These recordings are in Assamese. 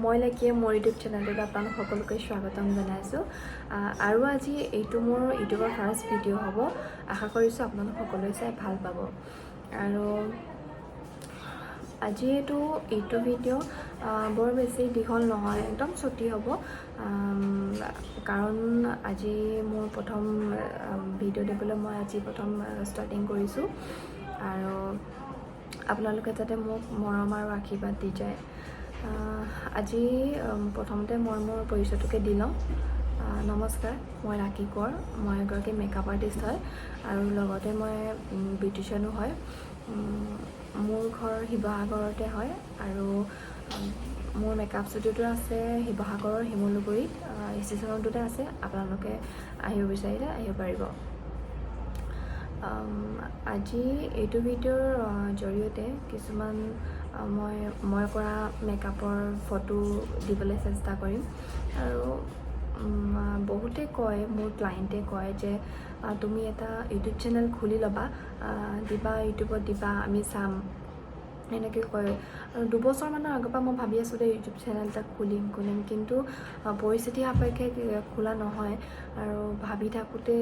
মই লাকিয়ে মোৰ ইউটিউব চেনেলটোত আপোনালোক সকলোকে স্বাগতম জনাইছোঁ আৰু আজি এইটো মোৰ ইউটিউবৰ ফাৰ্ষ্ট ভিডিঅ' হ'ব আশা কৰিছোঁ আপোনালোক সকলোৱে চাই ভাল পাব আৰু আজি এইটো ভিডিঅ' বৰ বেছি দীঘল নহয় একদম ছুটি হ'ব কাৰণ আজি মোৰ প্ৰথম ভিডিঅ' দিবলৈ মই আজি প্ৰথম ষ্টাৰ্টিং কৰিছোঁ আৰু আপোনালোকে যাতে মোক মৰম আৰু আশীৰ্বাদ দি যায় আজি প্ৰথমতে মই মোৰ পৰিচয়টোকে দি লওঁ নমস্কাৰ মই ৰাখী কোঁৱৰ মই এগৰাকী মেকআপ আৰ্টিষ্ট হয় আৰু লগতে মই বিউটিচিয়ানো হয় মোৰ ঘৰ শিৱসাগৰতে হয় আৰু মোৰ মেকআপ ষ্টুডিঅ'টো আছে শিৱসাগৰৰ শিমলুগুৰিত ষ্টেচনটোতে আছে আপোনালোকে আহিব বিচাৰিলে আহিব পাৰিব আজি এইটো ভিডিঅ'ৰ জৰিয়তে কিছুমান মই কৰা মেকআপৰ ফটো দিবলৈ চেষ্টা কৰিম আৰু বহুতে কয় মোৰ ক্লাইণ্টে কয় যে তুমি এটা ইউটিউব চেনেল খুলি ল'বা দিবা ইউটিউবত দিবা আমি চাম এনেকৈ কয় আৰু 2 বছৰমানৰ আগৰ পৰা মই ভাবি আছোঁ যে ইউটিউব চেনেল এটা খুলিম কিন্তু পৰিস্থিতি সাপেক্ষে খোলা নহয় আৰু ভাবি থাকোঁতে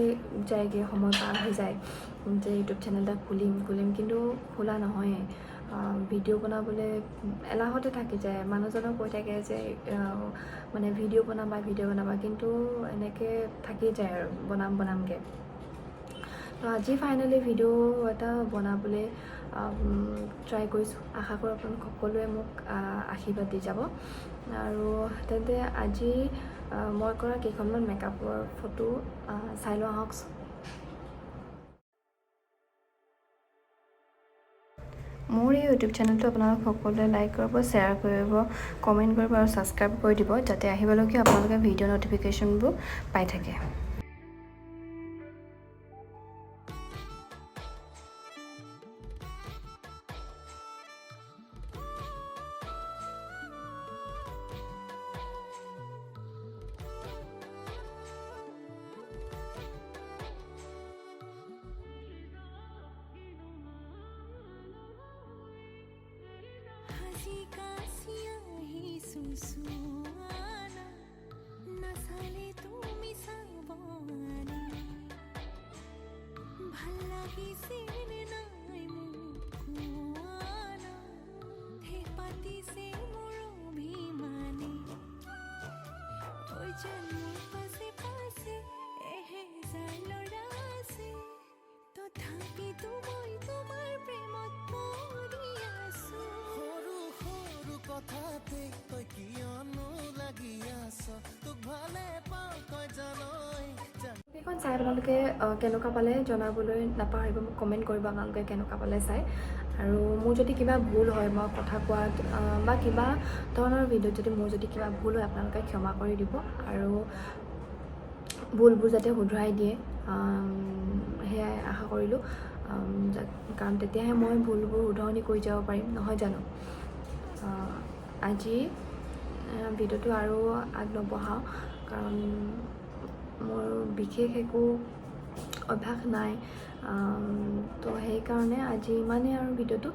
যায়গৈ সময় পাৰ হৈ যায় যে ইউটিউব চেনেল এটা খুলিম কিন্তু খোলা নহয়ে ভিডিঅ' বনাবলৈ এলাহতে থাকি যায় মানুহজনক কৈ থাকে যে মানে ভিডিঅ' বনাবা কিন্তু এনেকৈ থাকি যায় আৰু বনামকৈ তো আজি ফাইনেলি ভিডিঅ' এটা বনাবলৈ ট্ৰাই কৰিছোঁ আশা কৰোঁ আপোনালোক সকলোৱে মোক আশীৰ্বাদ দি যাব আৰু তেন্তে আজি মই কৰা কেইখনমান মেকআপৰ ফটো চাই লোৱা আহকচোন মোৰ এই ইউটিউব চেনেলটো আপোনালোক সকলোৱে লাইক কৰিব শ্বেয়াৰ কৰিব কমেণ্ট কৰিব আৰু ছাবস্ক্ৰাইব কৰি দিব যাতে আহিবলগীয়া আপোনালোকে ভিডিঅ' ন'টিফিকেশ্যনবোৰ পাই থাকে নাচালে তুমি চাবনে ভাল লাগিছে নাই মোক হে পাতিছে মোৰ অভিমানে ঐ যেন মোৰ পাছে পাছে এহেজাৰ ল'ৰা আছে তথাপিতো মই তোমাৰ প্ৰেমত পৰি আছো সৰু সৰু কথাতে তই কিয়নো লাগি আছ তোক ভালে পাওঁ তই জানই এইখন চাই আপোনালোকে কেনেকুৱা পালে জনাবলৈ নাপাহৰিব মোক কমেণ্ট কৰিব আপোনালোকে কেনেকুৱা পালে চাই আৰু মোৰ যদি কিবা ভুল হয় মই কথা কোৱাত বা কিবা ধৰণৰ ভিডিঅ'ত যদি মোৰ যদি কিবা ভুল হয় আপোনালোকে ক্ষমা কৰি দিব আৰু ভুলবোৰ যাতে শুধৰাই দিয়ে সেয়াই আশা কৰিলোঁ কাৰণ তেতিয়াহে মই ভুলবোৰ শুধৰণি কৰি যাব পাৰিম নহয় জানো আজি ভিডিঅ'টো আৰু আগনবঢ়াওঁ কাৰণ মোৰ বিশেষ একো অভ্যাস নাই তো সেইকাৰণে আজি ইমানেই আৰু ভিডিঅ'টো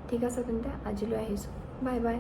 ঠিক আছে তেন্তে আজিলৈ আহিছোঁ বাই বাই